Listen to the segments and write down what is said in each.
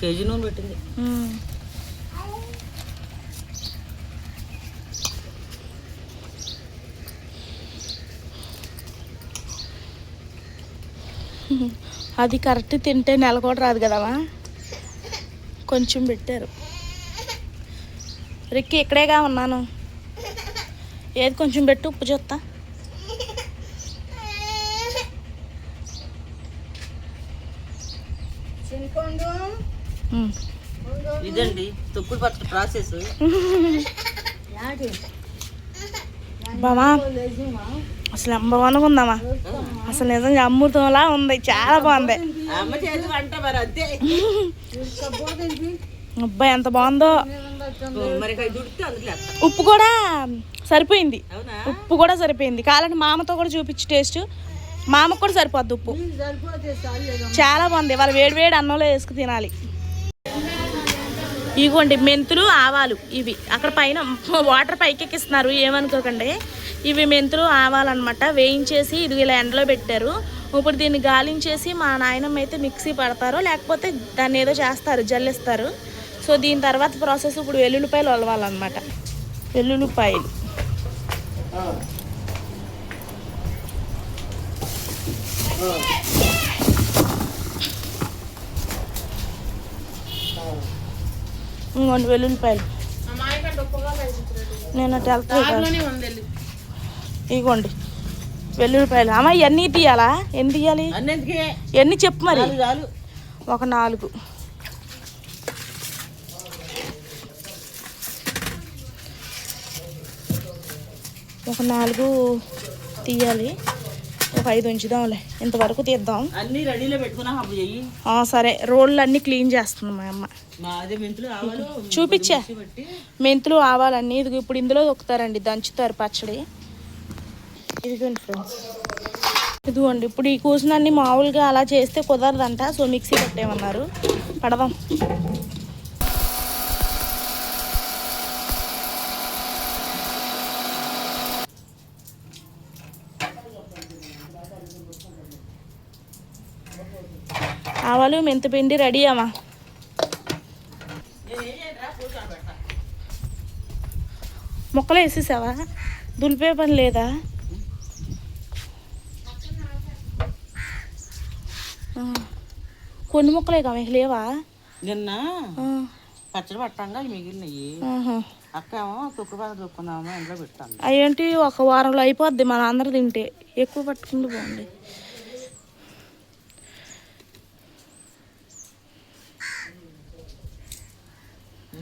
KG నూనె పెట్టింది. అది కరెక్ట్ తింటే నెల కూడా రాదు కదవా, కొంచెం పెట్టారు. రిక్కి ఇక్కడేగా ఉన్నాను, ఏది కొంచెం పెట్టు, ఉప్పు చూస్తా. ఇదండి తొక్కుడు పచ్చడి ప్రాసెస్. బామా అసలు నెంబర్ ఉందామా, అసలు నిజంగా అమృతంలా ఉంది, చాలా బాగుంది. అమ్మ చేతి వంట మరి అంతే. అబ్బాయి ఎంత బాగుందో. మరి అందులో ఉప్పు కూడా సరిపోయింది, ఉప్పు కూడా సరిపోయింది. కావాలంటే మామతో కూడా చూపించి టేస్ట్, మామకు కూడా సరిపోద్ది ఉప్పు. చాలా బాగుంది. వాళ్ళు వేడి వేడి అన్నంలో వేసుకు తినాలి. ఇగోండి మెంతులు ఆవాలు, ఇవి అక్కడ పైన వాటర్ పైకి ఎక్కిస్తున్నారు, ఏమనుకోకండి. ఇవి మెంతులు ఆవాలన్నమాట, వేయించేసి ఇది ఇలా ఎండలో పెట్టారు. ఇప్పుడు దీన్ని గాలించేసి మా నాయనమ్మ అయితే మిక్సీ పడతారో లేకపోతే దాన్ని ఏదో చేస్తారు, జల్లిస్తారు. సో దీని తర్వాత ప్రాసెస్ ఇప్పుడు వెల్లుల్లిపాయలు ఒలవాలన్నమాట. వెల్లుల్లిపాయలు ఇంకోండి, వెల్లుల్లిపాయలు నేను అటు వెళ్తాను. ఇగోండి వెల్లుల్లిపాయలు. అమ్మ ఎన్ని తీయాలా, ఎన్ని తీయాలి, ఎన్ని చెప్పు మరి. ఒక 4. ఒక 4 తీయాలి, ఒక 5 ఉంచుదాంలే, ఇంతవరకు తీద్దాం. అన్ని రెడీలో పెట్టుకున్నా. సరే, రోళ్ళు అన్నీ క్లీన్ చేస్తుంది మా అమ్మ. చూపించా, మెంతులు ఆవాలన్నీ ఇది ఇప్పుడు ఇందులో దొక్కుతారండి, దంచుతారు పచ్చడి. ఇదిగోండి ఫ్రెండ్స్, ఇదిగోండి ఇప్పుడు ఈ కూసునన్నీ మామూలుగా అలా చేస్తే కుదరదంట. సో మిక్సీ పెట్టేమన్నారు, పడదాం. ఆవాలు మెంతిపిండి రెడీ అమ్మా. మొక్కలు వేసేసావా, దులిపే పని లేదా? కొన్ని మొక్కలే కదా మీకు లేవా? నిన్న పచ్చడి పట్టంగా మిగిలినవి. అక్క ఏమో తొక్కు పచ్చడి తొక్కున్నామో ఇంట్లో పెట్టాను. అవేంటి ఒక వారంలో అయిపోద్ది, మన అందరూ తింటే. ఎక్కువ పట్టుకుంటూ బాగుంది.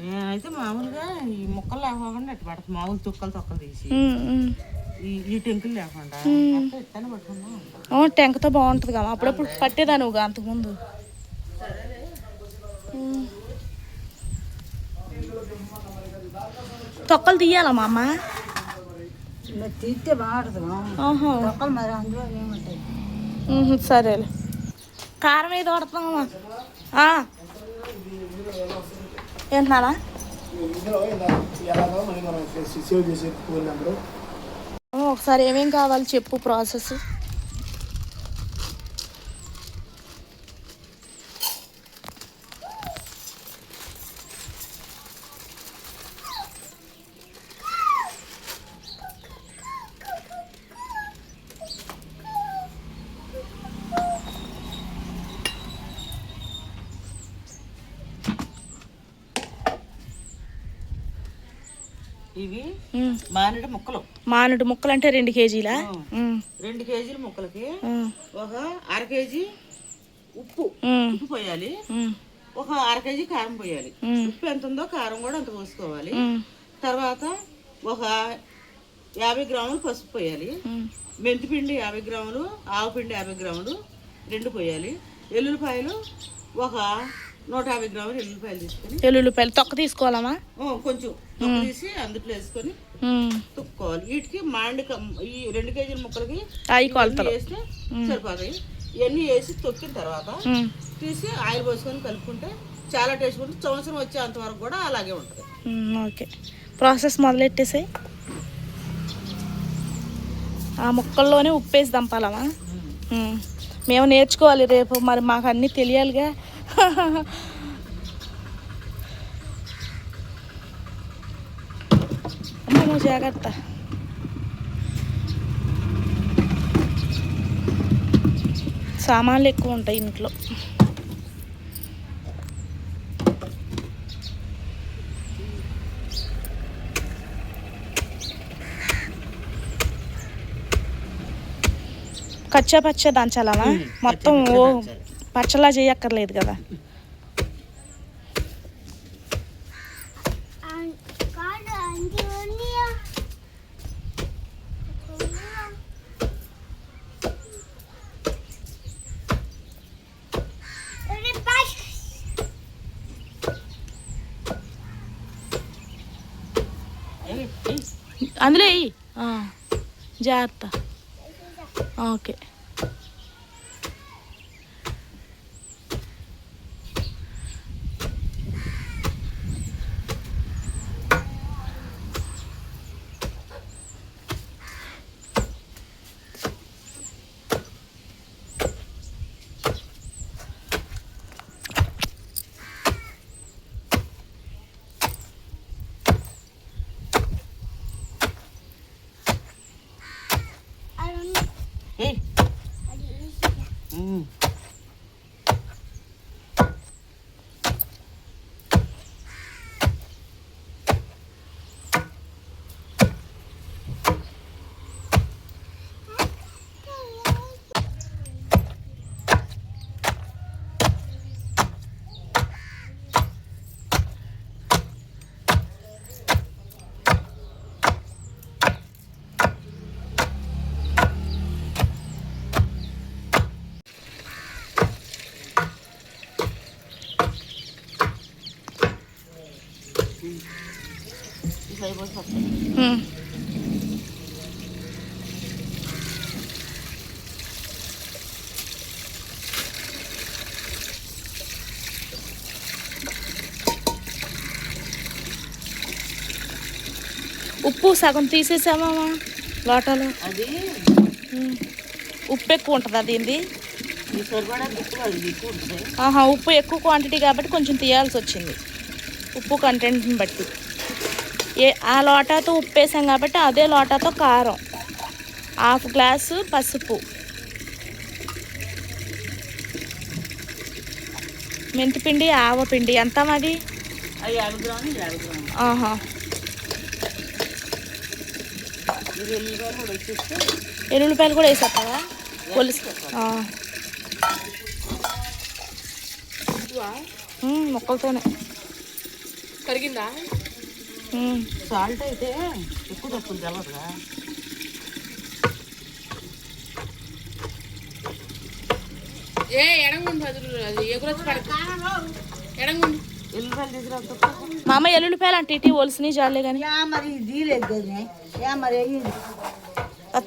నేనైతే మామూలుగా ఈ ముక్కలు లేకుండా అట్టు పడతాను, మామూలు తొక్కలు తీసి ఈ టెంకులు లేకుండా పట్టుకున్నా. టెంకతో బాగుంటుంది కదా, అప్పుడప్పుడు పట్టేదాను అంతకుముందు. తొక్కలు తీయాలా మా అమ్మ? తీస్తే బాగుంటుంది. సరేలే. కారం ఏది పడుతున్నామా? ఏంటన్నా ఒకసారి ఏమేం కావాలి చెప్పు ప్రాసెస్. ఇవి మానేడు ముక్కలు అంటే 2 కేజీలా? 2 కేజీల ముక్కలకి ఒక 1/2 కేజీ ఉప్పు పోయాలి, ఒక 1/2 కేజీ కారం పోయాలి. ఉప్పు ఎంత ఉందో కారం కూడా అంత పోసుకోవాలి. తర్వాత ఒక 50 గ్రాములు పసుపు పోయాలి, మెంతిపిండి 50 గ్రాములు, ఆవుపిండి 50 గ్రాములు 2 పోయాలి. ఎల్లుల్లిపాయలు ఒక 150 గ్రాములు ఎల్లుల్లిపాయలు తీసుకొని, ఎల్లుల్లిపాయలు తొక్క తీసుకోవాలమ్మా, కొంచెం తీసి అందులో వేసుకొని తుక్కోవాలి. వీటికి ఈ 2 కేజీల ముక్కలకి వేస్తే సరిపోతాయి. ఇవన్నీ వేసి తొక్కిన తర్వాత తీసి ఆయిల్ పోసుకొని కలుపుకుంటే చాలా టేస్ట్ ఉంటుంది. సంవత్సరం వచ్చేంత వరకు కూడా అలాగే ఉంటుంది. ఓకే, ప్రాసెస్ మొదలెట్టేసాయి. ఆ ముక్కల్లోనే ఉప్పు వేసి దంపాలమ్మా. మేము నేర్చుకోవాలి రేపు, మరి మాకు అన్నీ తెలియాలిగా. జాగ్రత్త. సామాన్లు ఎక్కువ ఉంటాయి ఇంట్లో. కచ్చా పచ్చ దంచాలనా? మొత్తం ఓ పచ్చలా చేయక్కర్లేదు కదా. అందులో వెయ్యి. జాగ్రత్త. ఓకే. ఉప్పు సగం తీసేసామా లోటాలో? అది ఉప్పు ఎక్కువ ఉంటుంది అది. ఇది ఉప్పు ఎక్కువ క్వాంటిటీ కాబట్టి కొంచెం తీయాల్సి వచ్చింది ఉప్పు కంటెంట్ని బట్టి. ఆ లోటాతో ఉప్పు వేసాం కాబట్టి అదే లోటాతో కారం, 1/2 గ్లాసు పసుపు, మెంతిపిండి, ఆవపిండి. ఎంత మరి? 50 గ్రాములు. ఎల్లుల్లిపాయలు కూడా వేసేస్తావా? కొలుసు మొక్కలతోనే కరిగిందా? సాల్ట్ అయితే ఎక్కువ తక్కువ తెలవదుగా. ఎడంగుండు అది ఎగురొచ్చి పడక ఎడంగుండు. ఎల్లుల్లిపాయలు తీసుకురా. మా అమ్మ ఎల్లుల్లిపాయలు అంటే ఇటీ ఒలిసినాయి జాలే కానీ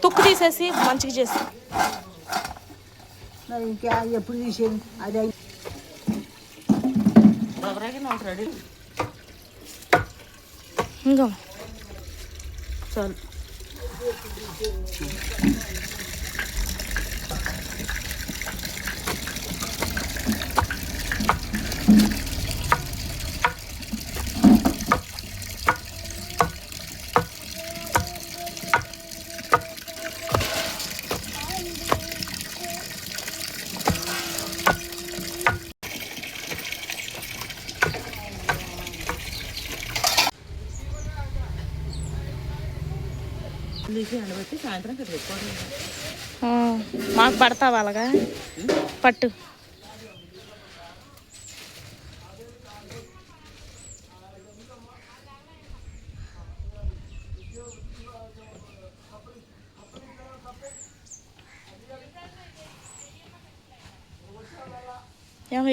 తుక్కు తీసేసి మంచిగా చేసి ఎప్పుడు తీసేది అది రెడీ. ఇంకా చాలు. ఎండబెట్టి సాయంత్రం పెట్టుకోవడం. మాకు పడతావా అలాగా? పట్టు.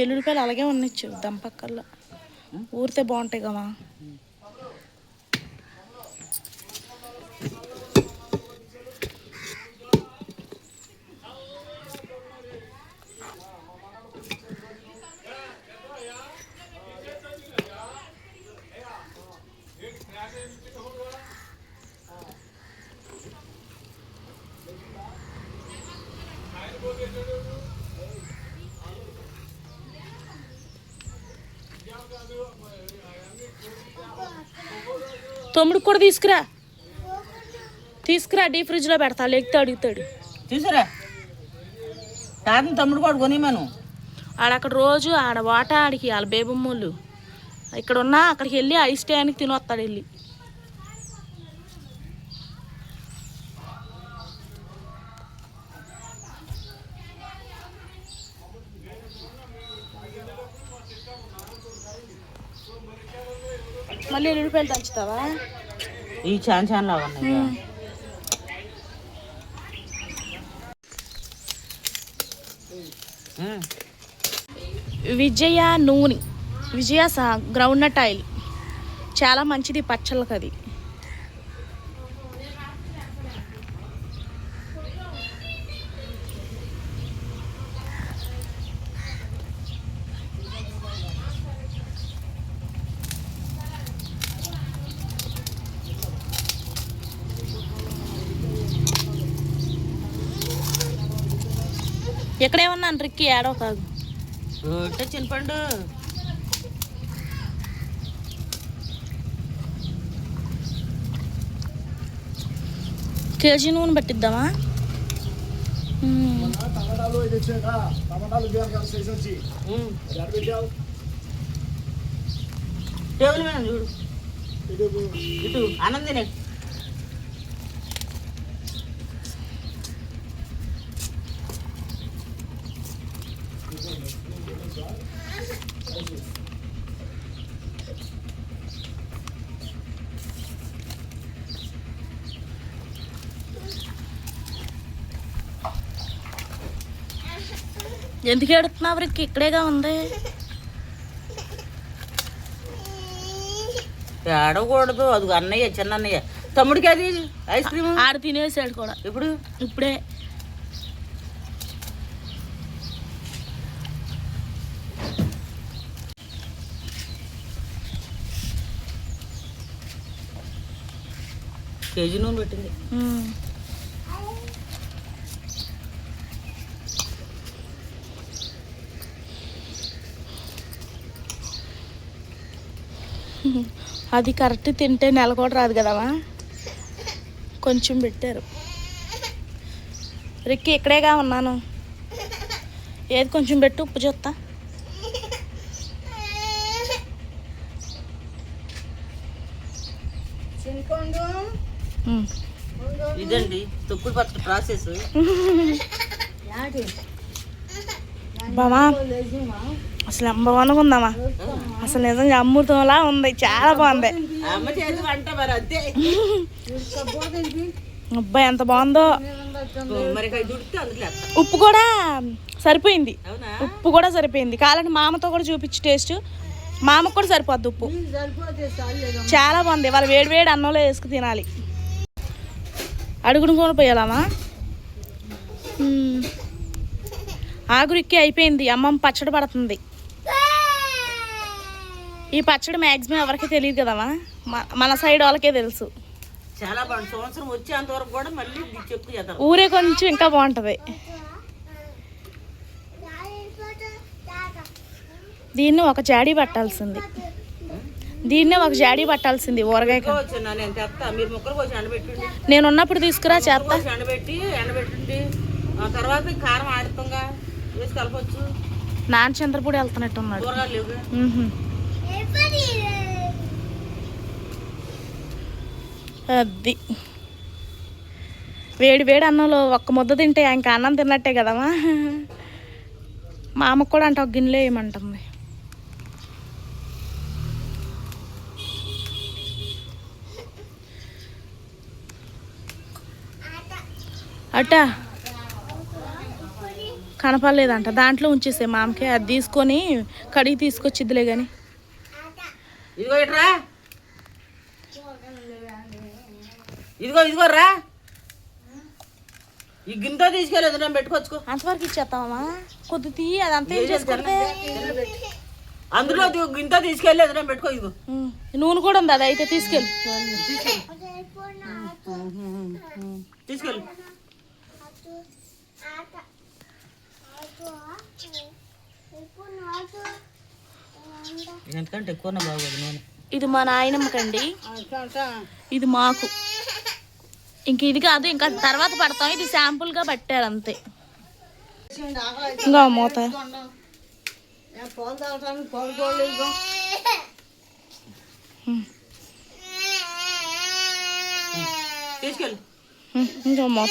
ఎల్లుల్లిపాయలు అలాగే ఉండొచ్చు దంపక్కల్లో, ఊరితే బాగుంటాయి కదా. తమ్ముడు కూడా తీసుకురా. తీసుకురా డీ ఫ్రిడ్జ్లో పెడతా లెగ్తో అడుగుతాడు. తీసురా తాతని తమ్ముడు కూడా కొనిమను. ఆడక్కడ రోజు ఆడ వాట ఆడికి వాళ్ళ బేబమ్మోళ్ళు ఇక్కడ ఉన్నా అక్కడికి వెళ్ళి ఐస్ టైంకి తినొస్తాడు వెళ్ళి. మళ్ళీ ఎల్లుడిపాయలు దంచుతావా? ఈ చాన్ లాగా ఉన్నాయి. విజయ నూనె, విజయ గ్రౌండ్ నట్ ఆయిల్ చాలా మంచిది పచ్చళ్ళకి. అది ఎక్కడే ఉన్నాను రిక్కి ఏడో కాదు చింతపండు కేజీ నూనె పట్టిద్దామా? టేబుల్ మీద చూడు ఇటు ఆనందినే. ఎందుకు ఎడుతున్నావు రిక్కి? ఇక్కడేగా ఉంది. ఆడకూడదు. అది అన్నయ్య చిన్న అన్నయ్య తమ్ముడికి అది ఐస్ క్రీమ్ ఆడ తినేసాడు కూడా. ఇప్పుడే కేజీ నూనె పెట్టింది. అది కరెక్ట్ తింటే నెల కూడా రాదు కదవా. కొంచెం పెట్టారు. రిక్కి ఇక్కడేగా ఉన్నాను. ఏది కొంచెం పెట్టు ఉప్పు చూస్తా. ఇదండి తొక్కుడు పచ్చడి ప్రాసెస్. బామా అసలు అంబవనగా ఉందామా? అసలు నిజంగా అమృతంలా ఉంది. చాలా బాగుంది. అబ్బాయి ఎంత బాగుందో. ఉప్పు కూడా సరిపోయింది. ఉప్పు కూడా సరిపోయింది. కావాలంటే మామతో కూడా చూపించి టేస్ట్. మామకు కూడా సరిపోద్ది ఉప్పు. చాలా బాగుంది. వాళ్ళు వేడి వేడి అన్నంలో వేసుకు తినాలి. అడుగును కూడా పోయాలమ్మా. ఆగురికి అయిపోయింది. అమ్మమ్మ పచ్చడి పడుతుంది. ఈ పచ్చడి మ్యాక్సిమం ఎవరికి తెలియదు కదమ్మా. మన సైడ్ వాళ్ళకే తెలుసు. చాలా బాగుంది. సంవత్సరం వచ్చేంత వరకు కూడా మళ్ళీ చెప్పు చేద్దాం. ఊరే కొంచెం ఇంకా బాగుంటుంది. దీన్ని ఒక జాడీ పట్టాల్సింది. ఊరగాయ నేను ఉన్నప్పుడు తీసుకురా చేస్తా. ఎండబెట్టి తర్వాత కారం ఆడుతుంగా వేసి కలపచ్చు. నాన్న చంద్రపూడి వెళ్తున్నట్టున్నాడు. అది వేడి వేడి అన్నంలో ఒక్క ముద్ద తింటే ఇంకా అన్నం తిన్నట్టే కదమ్మా. మా అమ్మకు కూడా అంటే ఒక గిన్నెలో వేయమంటుంది. అట్టా కనపడలేదంట. దాంట్లో ఉంచేసే మామకి. అది తీసుకొని కడిగి తీసుకొచ్చిద్దిలే కానీ. ఇదిగో రా. ఈ గిన్నెతో తీసుకెళ్ళేది నేను పెట్టుకోవచ్చు. అంతవరకు ఇచ్చేస్తామా? కొద్ది తీ. అదంతా ఏం చేసుకుంటే అందులో గిన్నెతో తీసుకెళ్ళేది నేను పెట్టుకో. ఇదిగో నూనె కూడా ఉంది. అది అయితే తీసుకెళ్ళి తీసుకెళ్ళి. ఎందుకంటే ఎక్కువ బాగోదు నూనె. ఇది మా నాయనమ్మకండి. ఇది మాకు. ఇంక ఇది కాదు, ఇంకా తర్వాత పడతాం. ఇది శాంపుల్గా పట్టారు అంతే. ఇంకా మూత పాలు తాగటానికి పాలు చూడలేదు. తీసుకెళ్ళి ఇంకా మూత